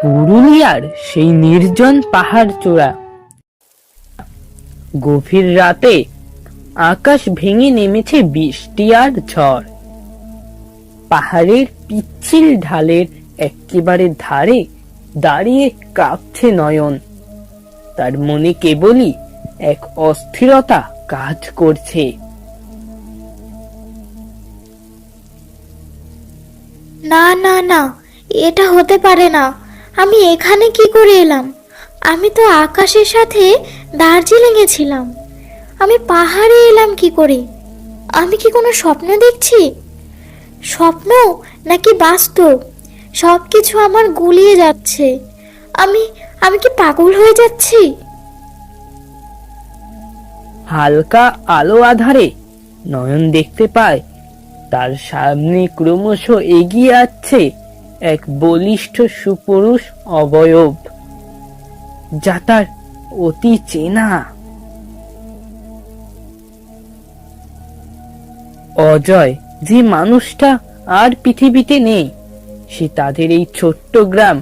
পুরুলিয়ার সেই নির্জন পাহাড় চূড়া। গভীর রাতে আকাশ ভেঙে নেমেছে বৃষ্টি আর ঝড়। পাহাড়ের পিচ্ছিল ঢালের একেবারে ধারে দাঁড়িয়ে কাঁপছে নয়ন। তার মনে কেবলই এক অস্থিরতা কাজ করছে। না না না, এটা হতে পারে না। আমি এখানে কি করে এলাম? আমি তো আকাশের সাথে দার্জিলিং এ ছিলাম। আমি পাহাড়ে এলাম কি করে? আমি কি কোনো স্বপ্ন দেখছি? স্বপ্ন নাকি বাস্তব? সবকিছু আমার গুলিয়ে যাচ্ছে। আমি আমি কি পাগল হয়ে যাচ্ছি? হালকা আলো আধারে নয়ন দেখতে পায় তার সামনে ক্রমশ এগিয়ে আসছে এক বলিষ্ঠ সুপুরুষ অবয়ব, যা তার অতি চেনা। অজয় যে মানুষটা আর পৃথিবীতে নেই, সে তাদের এই ছোট্ট গ্রাম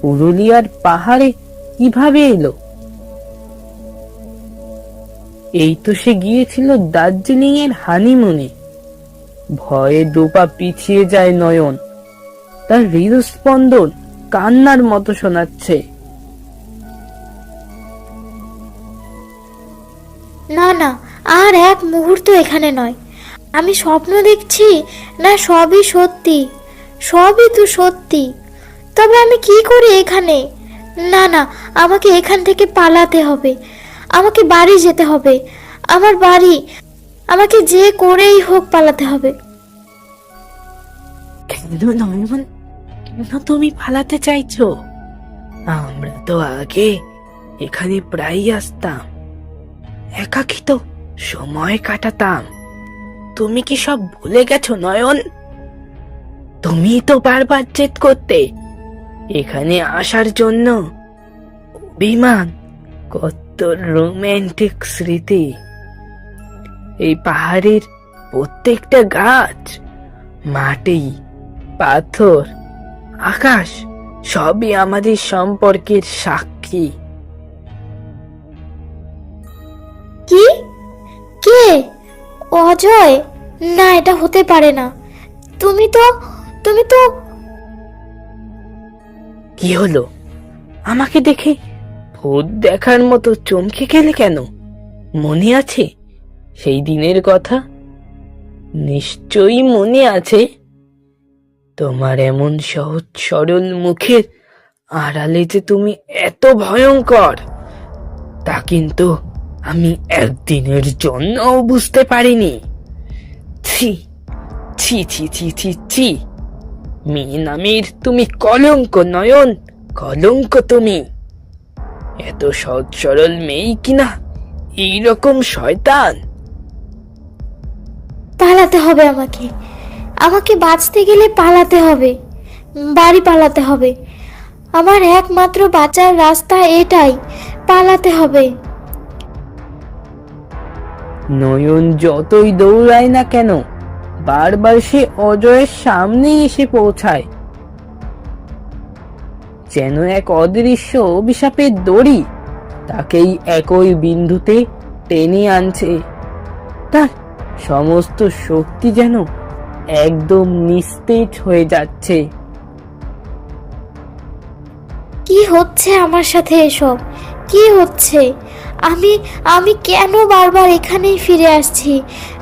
পুরুলিয়ার পাহাড়ে কিভাবে এলো? এই তো সে গিয়েছিল দার্জিলিং এর হানিমুনে। ভয়ে দুপা পিছিয়ে যায় নয়ন। তার হৃদস্পন্দন কান্নার মতো শোনাচ্ছে। না না, আর এক মুহূর্ত এখানে নয়। আমি স্বপ্ন দেখছি না সবই সত্যি? সবই তো সত্যি। তবে আমি কি করি এখানে? না না, আমাকে এখান থেকে পালাতে হবে। আমাকে বাড়ি যেতে হবে। আমার বাড়ি। আমাকে যে করেই হোক পালাতে হবে। কেন নয়ন, কেন তুমি পালাতে চাইছো? আমরা তো আগে এখানে প্রায়ই আসতাম, একাকী তো সময় কাটাতাম। তুমি কি সব ভুলে গেছো নয়ন? তুমি তো বারবার জেদ করতে এখানে আসার জন্য। অভিমান, কত রোমান্টিক স্মৃতি। এই পাহাড়ের প্রত্যেকটা গাছ, মাটি, পাথর, আকাশ সবই আমাদের সম্পর্কের সাক্ষী। কি? কে? অজয়? না, এটা হতে পারে না। তুমি তো তুমি তো কি হলো? আমাকে দেখে ভূত দেখার মতো চমকে গেলে কেন? মনে আছে সেই দিনের কথা? নিশ্চয়ই মনে আছে। তোমার এমন সহজ সরল মুখের আড়ালে যে তুমি এত ভয়ঙ্কর, তা কিন্তু আমি একদিনের জন্যও বুঝতে পারিনি। ছি ছি ছি ছি ছি ছি, মেয়ে নামের তুমি কলঙ্ক নয়ন, কলঙ্ক তুমি। এত সহজ সরল মেয়ে কিনা এইরকম শয়তান। পালাতে হবে আমাকে। আমাকে বাঁচতে গেলে পালাতে হবে। বাড়ি পালাতে হবে। আমার একমাত্র বাঁচার রাস্তা এটাই। পালাতে হবে। নয়ন যতই দৌড়ায় না কেন, বারবার সে অজয়ের সামনেই এসে পৌঁছায়, যেন এক অদৃশ্য অভিশাপের দড়ি তাকেই একই বিন্দুতে টেনে আনছে। তার সমস্ত শক্তি যেন একদম নিস্তেজ হয়ে যাচ্ছে। কি হচ্ছে আমার সাথে এসব? কি হচ্ছে? আমি আমি কেন বারবার এখানেই ফিরে আসছি?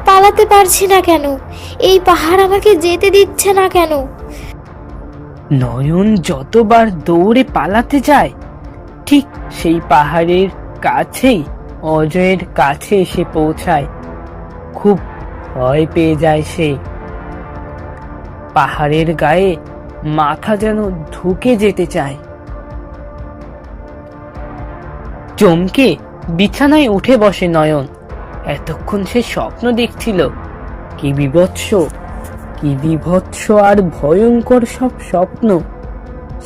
পালাতে পারছি না কেন? এই পাহাড় আমাকে যেতে দিচ্ছে না কেন? নয়ন যতবার দৌড়ে পালাতে যায়, ঠিক সেই পাহাড়ের কাছেই অজয়ের কাছে এসে পৌঁছায়। খুব ভয় পেয়ে যায় সে। পাহাড়ের গায়ে মাথা যেন ঢুকে যেতে চায়। চমকে বিছানায় উঠে বসে নয়ন। এতক্ষণ সে স্বপ্ন দেখছিল। কি বিভৎস, কি বিভৎস আর ভয়ঙ্কর সব স্বপ্ন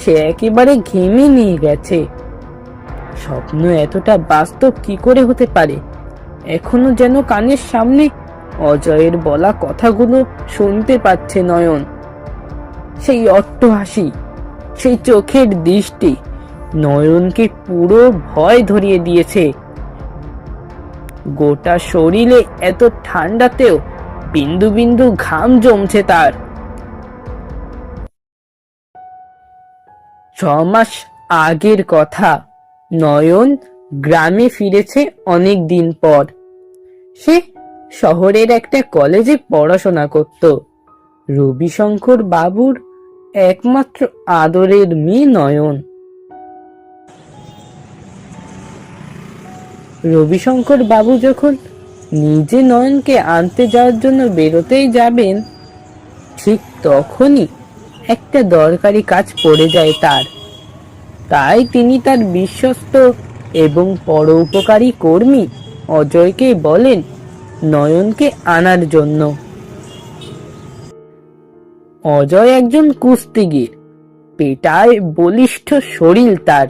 সে একেবারে ঘেমে নিয়ে গেছে। স্বপ্ন এতটা বাস্তব কি করে হতে পারে? এখনো যেন কানের সামনে অজয়ের বলা কথাগুলো শুনতে পাচ্ছে নয়ন। সেই অট্টহাসি, সেই চোখের দৃষ্টি নয়নকে পুরো ভয় ধরিয়ে দিয়েছে। গোটা শরীরে এত ঠান্ডাতেও বিন্দু বিন্দু ঘাম জমছে তার। 6 মাস আগের কথা। নয়ন গ্রামে ফিরেছে অনেক দিন পর। সে শহরের একটা কলেজে পড়াশোনা করত। রবিশঙ্কর বাবুর একমাত্র আদরের মেয়ে নয়ন। রবিশঙ্কর বাবু যখন নিজে নয়নকে আনতে যাওয়ার জন্য বেরোতেই যাবেন, ঠিক তখনই একটা দরকারি কাজ পড়ে যায় তার। তাই তিনি তার বিশ্বস্ত এবং পরোপকারী কর্মী অজয়কে বলেন নয়নকে আনার জন্য। অজয় একজন কুস্তিগীর, পেটায় বলিষ্ঠ শরীর তার।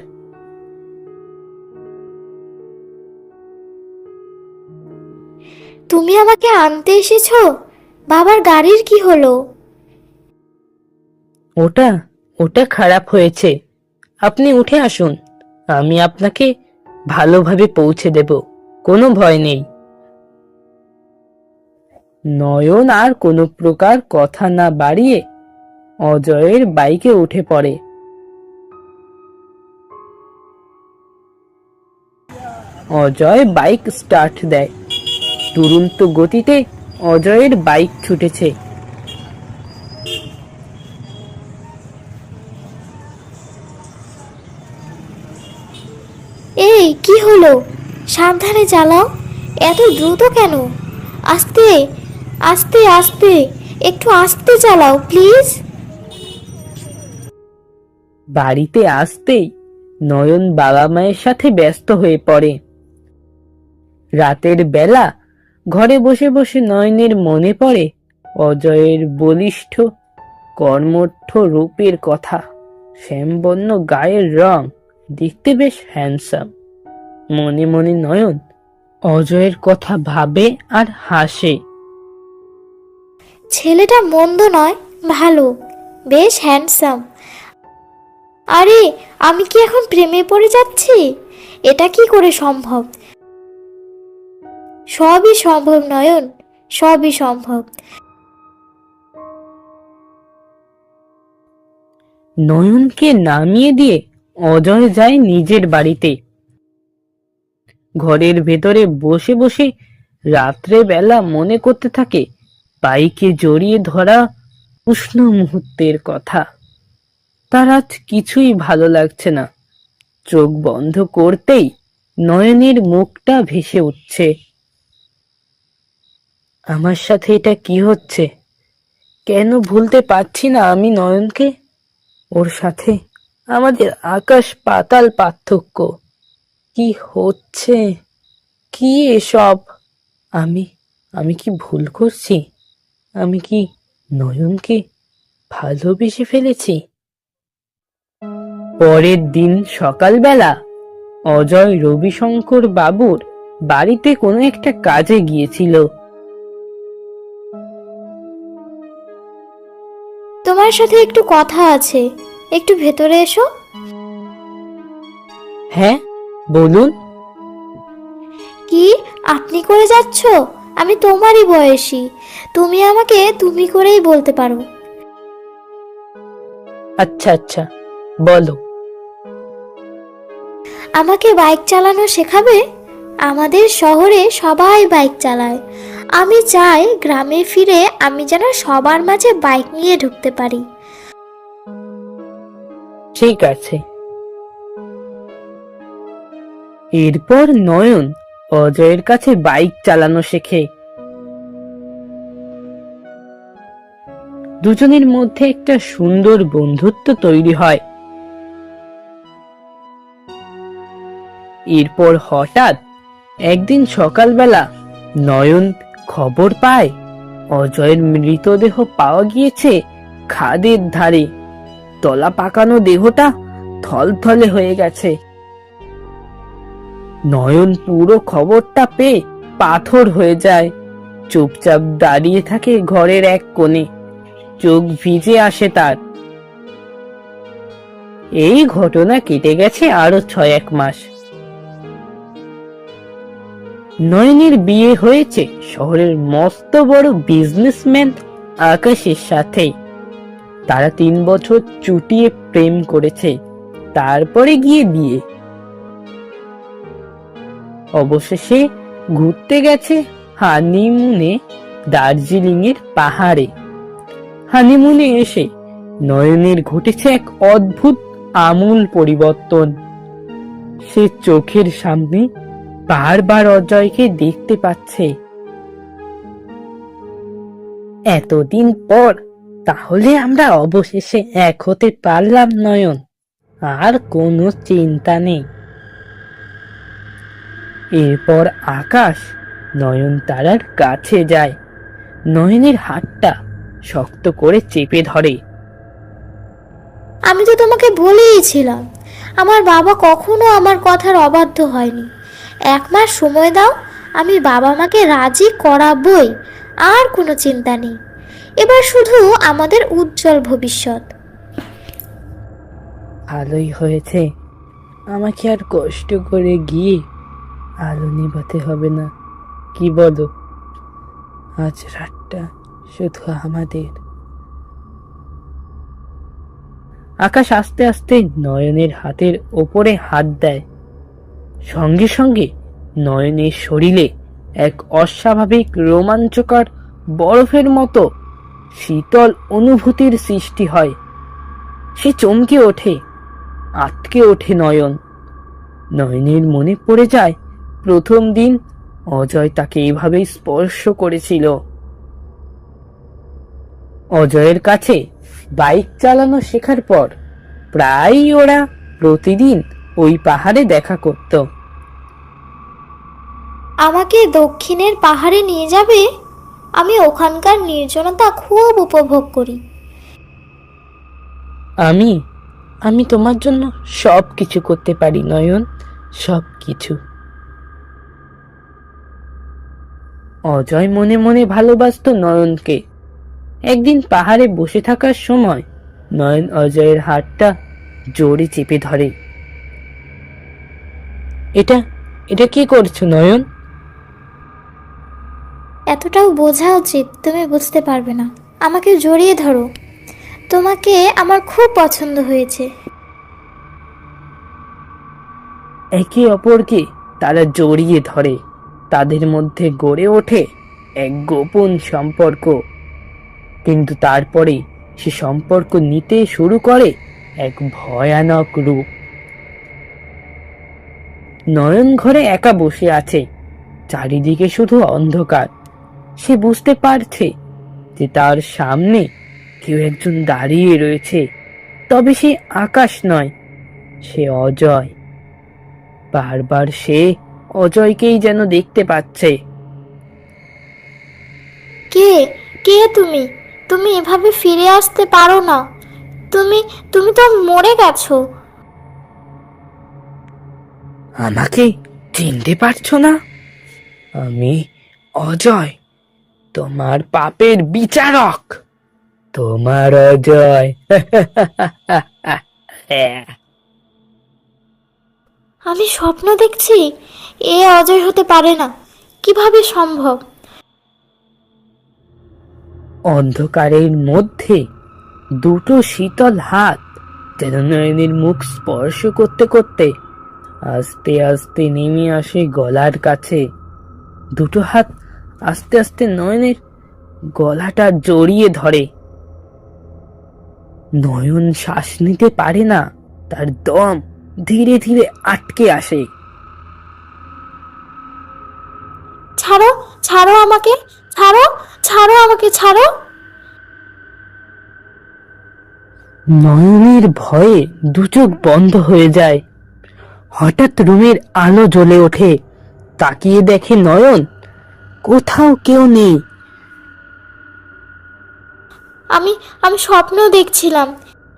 তুমি আমাকে আনতে এসেছো? বাবার গাড়ির কি হলো? ওটা ওটা খারাপ হয়েছে, আপনি উঠে আসুন, আমি আপনাকে ভালোভাবে পৌঁছে দেব, কোনো ভয় নেই। নয়ন আর কোনো প্রকার কথা না বাড়িয়ে অজয়ের বাইকে উঠে পড়ে। অজয় বাইক স্টার্ট দেয়। দুরন্ত গতিতে অজয়ের বাইক ছুটেছে। এই কি হলো? সাবধানে চালাও, এত দ্রুত কেন? আস্তে আস্তে আস্তে, একটু আস্তে চালাও প্লিজ। বাড়িতে আসতেই নয়ন বাবা মায়ের সাথে ব্যস্ত হয়ে পড়ে। রাতের বেলা ঘরে বসে বসে নয়নের মনে পড়ে অজয়ের বলিষ্ঠ কর্মঠ রূপের কথা। শ্যামবর্ণ গায়ের রং, দেখতে বেশ হ্যান্ডসাম। মনে মনে নয়ন অজয়ের কথা ভাবে আর হাসে। ছেলেটা মন্দ নয়, ভালো, বেশ হ্যান্ডসাম। আরে, আমি কি এখন প্রেমে পড়ে যাচ্ছি? এটা কি করে সম্ভব? সবই সম্ভব নয়ন, সবই সম্ভব। নয়নকে নামিয়ে দিয়ে অজয় যায় নিজের বাড়িতে। ঘরের ভেতরে বসে বসে রাত্রে বেলা মনে করতে থাকে বাইকে জড়িয়ে ধরা উষ্ণ মুহূর্তের কথা। তার আজ কিছুই ভালো লাগছে না। চোখ বন্ধ করতেই নয়নের মুখটা ভেসে উঠছে। আমার সাথে এটা কি হচ্ছে? কেন ভুলতে পারছি না আমি নয়নকে? ওর সাথে আমাদের আকাশ পাতাল পার্থক্য। কি হচ্ছে? কি এসব? আমি আমি কি ভুল করছি? আমি কি নয়নকে ভালোবেসে ফেলেছি? পরের দিন সকালবেলা অজয় রবিশঙ্কর বাবুর বাড়িতে কোনো একটা কাজে গিয়েছিল। তোমার সাথে একটু কথা আছে, একটু ভেতরে এসো। হ্যাঁ, বলুন। কি আপনি করে যাচ্ছ? আমি তোমারই বয়সী, তুমি আমাকে তুমি করেই বলতে পারো। আচ্ছা আচ্ছা, বলো। আমাকে বাইক চালানো শেখাবে? আমাদের শহরে সবাই বাইক চালায়। আমি চাই গ্রামে ফিরে আমি যেন সবার মাঝে বাইক নিয়ে ঢুকতে পারি। ঠিক আছে। এরপর নয়ন অজয়ের কাছে বাইক চালানো শেখে। দুজনের মধ্যে একটা সুন্দর বন্ধুত্ব তৈরি হয়। এরপর হঠাৎ একদিন সকালবেলা নয়ন খবর পায় অজয়ের মৃতদেহ পাওয়া গিয়েছে খাদের ধারে। তলা পাকানো দেহটা থলথলে হয়ে গেছে। নয়ন পুরো খবরটা পেয়ে পাথর হয়ে যায়। চুপচাপ দাঁড়িয়ে থাকে ঘরের এক কোণে। চোখ ভিজে আসে তার। এই ঘটনা কেটে গেছে আরো 6-1 মাস। নয়নের বিয়ে হয়েছে শহরের মস্ত বড় বিজনেসম্যান আকাশের সাথে। তারা 3 বছর চুটিয়ে প্রেম করেছে, তারপরে গিয়ে বিয়ে। অবশেষে ঘুরতে গেছে হানিমুনে দার্জিলিং এর পাহাড়ে। হানিমুনে এসে নয়নের ঘটেছে এক অদ্ভুত আমূল পরিবর্তন। সে চোখের সামনে বারবার অজয়কে দেখতে পাচ্ছে। এতদিন পর তাহলে আমরা অবশেষে এক হতে পারলাম নয়ন, আর কোনো চিন্তা নেই। এরপর আকাশ নয়নতারার কাছে যায়, নয়নের হাতটা শক্ত করে চেপে ধরে। আমি তো তোমাকে বলেইছিলাম, আমার বাবা কখনো আমার কথার অবাধ্য হয়নি। 1 মাস সময় দাও, আমি বাবা মাকে রাজি করাবই। আর কোনো চিন্তা নেই, এবার শুধু আমাদের উজ্জ্বল ভবিষ্যৎ। ভালোই হয়েছে, আমাকে আর কষ্ট করে গিয়ে আলো নিভাতে হবে না, কি বলো? আজ রাতটা শুধু আমাদের। আকাশ আস্তে আস্তে নয়নের হাতের ওপরে হাত দেয়। সঙ্গে সঙ্গে নয়নের শরীরে এক অস্বাভাবিক রোমাঞ্চকর বরফের মতো শীতল অনুভূতির সৃষ্টি হয়। সে চমকে ওঠে, আটকে ওঠে নয়ন। নয়নের মনে পড়ে যায় প্রথম দিন অজয় তাকে এভাবেই স্পর্শ করেছিল। অজয়ের কাছে বাইক চালানো শেখার পর প্রায়ই ওরা প্রতিদিন ওই পাহাড়ে দেখা করত। আমাকে দক্ষিণের পাহাড়ে নিয়ে যাবে? আমি ওখানকার নির্জনতা খুব উপভোগ করি। আমি আমি তোমার জন্য সব কিছু করতে পারি নয়ন, সব কিছু। অজয় মনে মনে ভালোবাসতো নয়নকে। একদিন পাহাড়ে বসে থাকার সময় নয়ন অজয়ের হাতটা জোরে চেপে ধরে। এটা এটা কি করছো নয়ন? এতটাও বোঝা উচিত, তুমি বুঝতে পারবে না। আমাকে জড়িয়ে ধরো, তোমাকে আমার খুব পছন্দ হয়েছে। একে অপরকে তারা জড়িয়ে ধরে। তাদের মধ্যে গড়ে ওঠে এক গোপন সম্পর্ক। কিন্তু তারপরে সে সম্পর্ক নিতে শুরু করে এক ভয়ানক রূপ। নয়ন ঘরে একা বসে আছে, চারিদিকে শুধু অন্ধকার। সে বুঝতে পারছে যে তার সামনে কেউ একজন দাঁড়িয়ে রয়েছে, তবে সে আকাশ নয়, সে অজয়। বারবার সে অজয়কেই যেন দেখতে পাচ্ছে। কে কে তুমি? তুমি এভাবে ফিরে আসতে পারো না। তুমি তুমি তো মরে গেছো। আমাকে চিনতে পারছো না? আমি অজয়, তোমার পাপের বিচারক, তোমার অজয়। আমি স্বপ্ন দেখছি? এ অজয় হতে পারে না, কিভাবে সম্ভব? অন্ধকারের মধ্যে দুটো শীতল হাত যেন নয়নের মুখ স্পর্শ করতে করতে আস্তে আস্তে নেমে আসে গলার কাছে। দুটো হাত আস্তে আস্তে নয়নের গলাটা জড়িয়ে ধরে। নয়ন শ্বাস নিতে পারে না, তার দম ধীরে ধীরে আটকে আসে। ছাড়ো, ছাড়ো আমাকে, ছাড়ো, ছাড়ো আমাকে, ছাড়ো। নয়নের ভয়ে দু চোখ বন্ধ হয়ে যায়। হঠাৎ রুমের আলো জ্বলে ওঠে। তাকিয়ে দেখে নয়ন, কোথাও কেউ নেই। আমি আমি স্বপ্ন দেখছিলাম,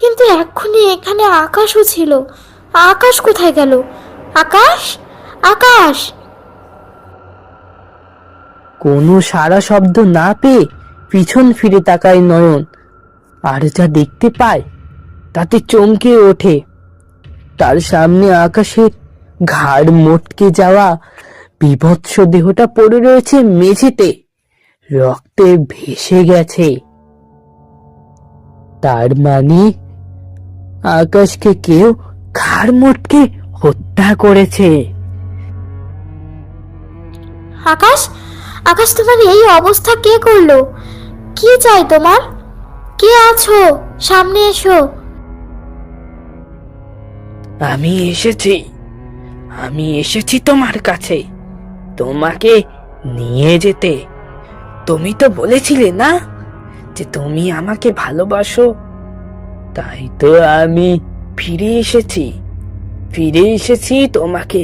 কিন্তু এক্ষুনি এখানে আকাশও ছিল। আকাশ কোথায় গেল? আকাশ, আকাশ! কোনো সাড়া শব্দ না পেয়ে পিছন ফিরে তাকায় নয়ন, আর যা দেখতে পায় তাতে চমকে ওঠে। তার সামনে আকাশের ঘাড় মটকে যাওয়া বীভৎস দেহটা পড়ে রয়েছে মেঝেতে, রক্তে ভেসে গেছে। তার মানে আকাশকে কেউ ঘাড় মটকে হত্যা করেছে। আকাশ, আকাশ, তোমার এই অবস্থা কে করলো? কি চাই তোমার? কে আছো? সামনে এসো। আমি এসেছি তোমার কাছে, তোমাকে নিয়ে যেতে। তুমি তো বলেছিলে না যে তুমি আমাকে ভালোবাসো, তাই তো আমি ফিরে এসেছি তোমাকে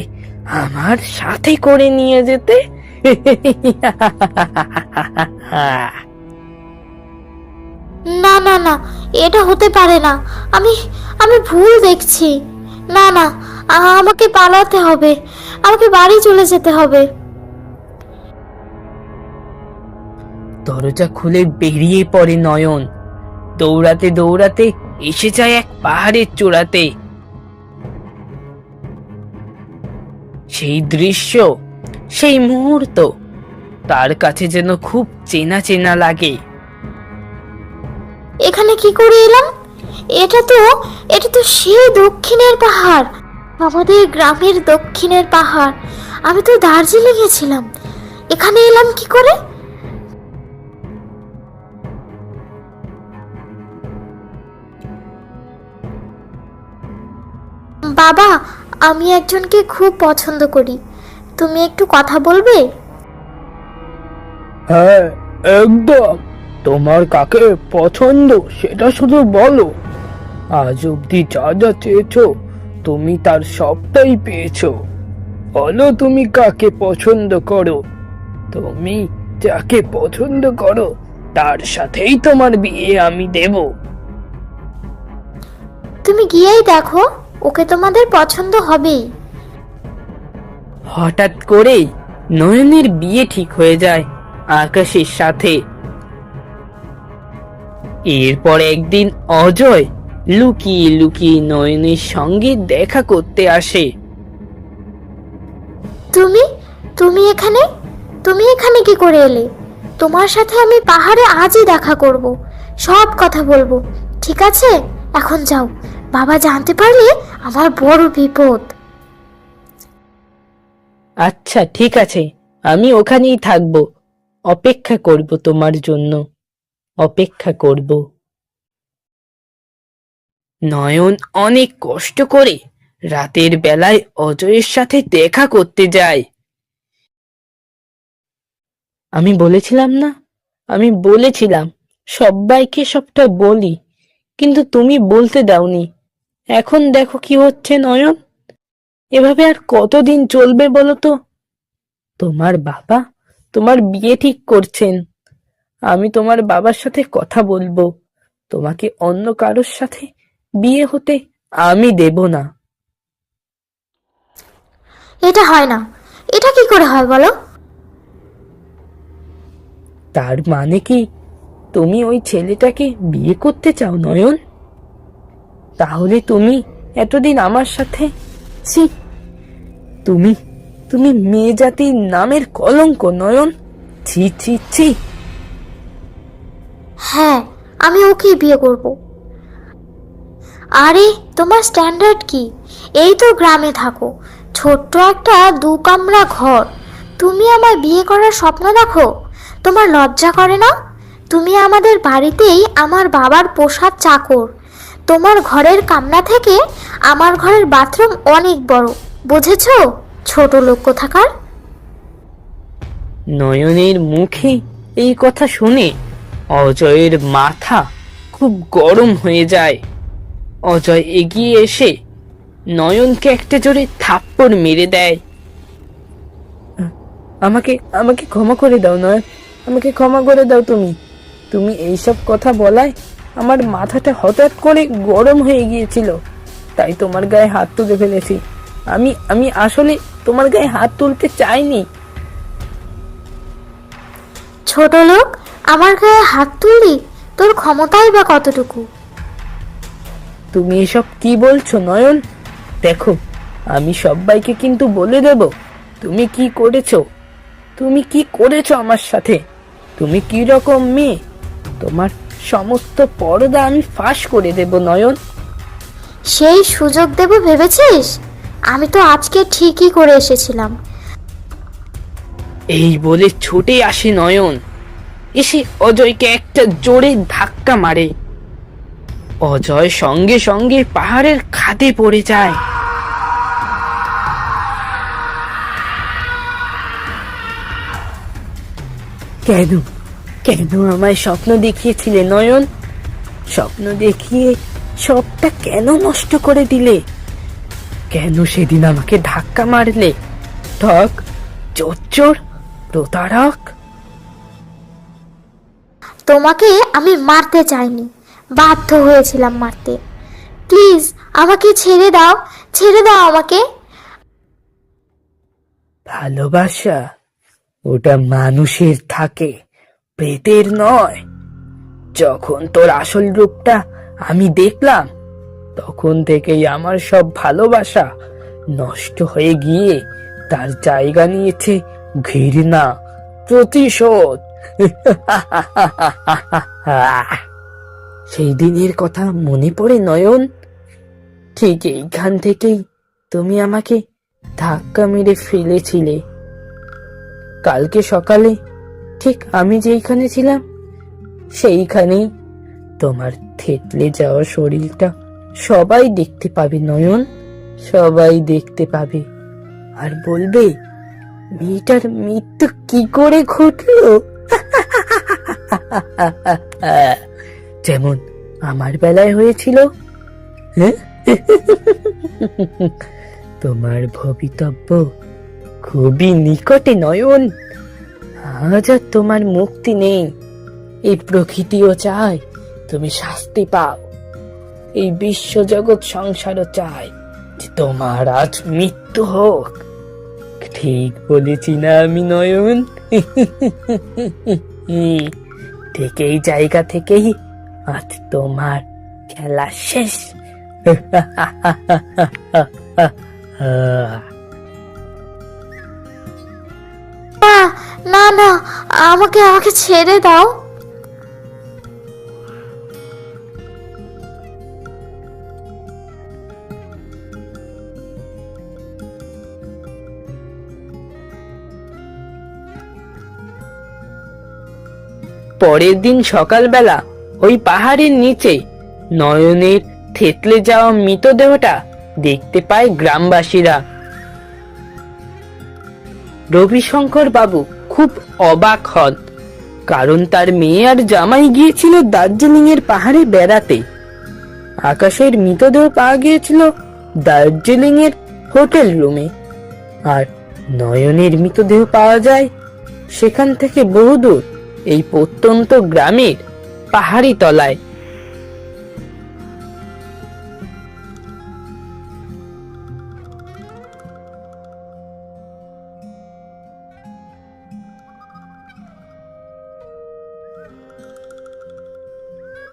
আমার সাথে করে নিয়ে যেতে। না না না, এটা হতে পারে না। আমি আমি ভুল দেখছি। না না, আমাকে পালাতে হবে, আমাকে বাড়ি চলে যেতে হবে। দরজা খুলে বেরিয়ে পড়ে নয়ন। দৌড়াতে দৌড়াতে এসে যায় এক পাহাড়ের চূড়াতে। সেই দৃশ্য, সেই মুহূর্ত তার কাছে যেন খুব চেনা চেনা লাগে। এখানে কি করে এলাম? এটা তো সেই দক্ষিণের পাহাড়, আমাদের গ্রামের দক্ষিণের পাহাড়। আমি তো দার্জিলিং গেছিলাম, এখানে এলাম কি করে? বাবা, আমি একজনকে খুব পছন্দ করি, তুমি একটু কথা বলবে? হ্যাঁ, একদম। তোমার কাকে পছন্দ সেটা শুধু বলো। আজ অব্দি যা যা চেয়েছো তুমি তার সবটাই পেয়েছো। বলো তুমি কাকে পছন্দ করো। তুমি যাকে পছন্দ করো তার সাথেই তোমার বিয়ে আমি দেব। তুমি গিয়েই দেখো, ওকে তোমাদের পছন্দ হবেই। হঠাৎ করেই নয়নের বিয়ে ঠিক হয়ে যায় আকাশের সাথে। এরপর একদিন অজয় লুকিয়ে লুকিয়ে নয়নের সঙ্গে দেখা করতে আসে। তুমি তুমি এখানে তুমি এখানে কি করে এলে? তোমার সাথে আমি পাহাড়ে আজই দেখা করব, সব কথা বলবো, ঠিক আছে? এখন যাও, বাবা জানতে পারলে আমার বড় বিপদ। আচ্ছা ঠিক আছে, আমি ওখানেই থাকবো, অপেক্ষা করব তোমার জন্য, অপেক্ষা করব। নয়ন অনেক কষ্ট করে রাতের বেলায় অজয়ের সাথে দেখা করতে যায়। আমি বলেছিলাম সবাইকে সবটা বলি, কিন্তু তুমি বলতে দাওনি। এখন দেখো কি হচ্ছে নয়ন। এভাবে আর কতদিন চলবে বলো তো? তোমার বাবা তোমার বিয়ে ঠিক করছেন। আমি তোমার বাবার সাথে কথা বলবো, তোমাকে অন্য কারোর সাথে বিয়ে হতে আমি দেব না। এটা হয় না, এটা কি করে হয় বলো? তার মানে কি তুমি ওই ছেলেটাকে বিয়ে করতে চাও নয়ন? তাহলে তুমি এতদিন আমার সাথে, ছি, তুমি তুমি মেয়ে জাতির নামের কলঙ্ক নয়ন, ছি ছি ছি। হ্যাঁ, আমি ওকে বিয়ে করব। আরে, তোমার স্ট্যান্ডার্ড কি? এই তো গ্রামে থাকো, ছোট্ট একটা 2 কামরা ঘর, তুমি আমার বিয়ে করার স্বপ্ন দেখো? তোমার লজ্জা করে না? তুমি আমাদের বাড়িতেই আমার বাবার পোষা চাকর। তোমার ঘরের কামরা থেকে আমার ঘরের বাথরুম অনেক বড়, বুঝেছো? ছোট লোক কোথাকার। নয়নের মুখে এই কথা শুনে অজয়ের মাথা খুব গরম হয়ে যায়। অজয় এগিয়ে এসে নয়নকে একটা জোরে থাপ্পড় মেরে দেয়। আমাকে আমাকে ক্ষমা করে দাও নয়ন, আমাকে ক্ষমা করে দাও। তুমি তুমি এইসব কথা বলায় আমার মাথাটা হঠাৎ করে গরম হয়ে গিয়েছিল, তাই তোমার গায়ে হাত তুলে ফেলেছি। আমি আমি আসলে তোমার গায়ে হাত তুলতে চাইনি। ছোট লোক, আমার গায়ে হাত তুললি? তোর ক্ষমতাই বা কতটুকু? তুমি এসব কি বলছো নয়ন? দেখো, আমি সবাইকে কিন্তু বলে দেব তুমি কি করেছো। তুমি কি করেছো আমার সাথে, তুমি কি রকম মেয়ে। তোমার সমস্ত পর্দা আমি ফাঁস করে দেব নয়ন। সেই সুযোগ দেব ভেবেছিস? আমি তো আজকে ঠিকই করে এসেছিলাম। এই বলে ছুটে আসে নয়ন, এসে অজয়কে একটা জোরে ধাক্কা মারে। অজয় সঙ্গে সঙ্গে পাহাড়ের খাদে পড়ে যায়। কেন কেন আমায় স্বপ্ন দেখিয়েছিলে নয়ন? স্বপ্ন দেখিয়ে সবটা কেন নষ্ট করে দিলে? কেন সেদিন আমাকে ধাক্কা মারলে? ঠক, চোর, প্রতারক। তোমাকে আমি মারতে চাইনি, বাধ্য হয়েছিলাম মারতে। প্লিজ আমাকে ছেড়ে দাও, ছেড়ে দাও আমাকে। ভালোবাসা ওটা মানুষের থাকে, প্রেতের নয়। যখন তোর আসল রূপটা আমি দেখলাম, তখন থেকেই আমার সব ভালোবাসা নষ্ট হয়ে গিয়ে তার জায়গা নিয়েছে ঘৃণা, প্রতিশোধ। সেই দিনের কথা মনে পড়ে নয়ন? ঠিক এইখান থেকেই তুমি আমাকে ধাক্কা মেরে ফেলেছিলে। কালকে সকালে ঠিক আমি যেইখানে ছিলাম সেইখানেই তোমার থেতলে যাওয়া শরীরটা সবাই দেখতে পাবে নয়ন, সবাই দেখতে পাবে। আর বলবে মেয়েটার মৃত্যু কি করে ঘটলো। যেমন আমার বেলায় হয়েছিল। হ্যাঁ, তোমার ভবিতব্য খুবই নিকটে নয়ন। আজ আর তোমার মুক্তি নেই। এই প্রকৃতিও চায় তুমি শাস্তি পাও, এই বিশ্বজগৎ সংসারও চায় যে তোমার আজ মৃত্যু হোক। ঠিক বলেছি না আমি নয়ন? ঠিক এই জায়গা থেকেই আজ তোমার খেলা শেষ। না না, আমাকে আমাকে ছেড়ে দাও। পরের দিন সকালবেলা ওই পাহাড়ের নিচে নয়নের থেতলে যাওয়া মৃতদেহটা দেখতে পায় গ্রামবাসীরা। রবিশঙ্কর বাবু খুব অবাক হন, কারণ তার মেয়ে আর জামাই গিয়েছিল দার্জিলিং এর পাহাড়ে বেড়াতে। আকাশের মৃতদেহ পাওয়া গিয়েছিল দার্জিলিং এর হোটেল রুমে, আর নয়নের মৃতদেহ পাওয়া যায় সেখান থেকে বহুদূর এই প্রত্যন্ত গ্রামের পাহাড়ি তলায়।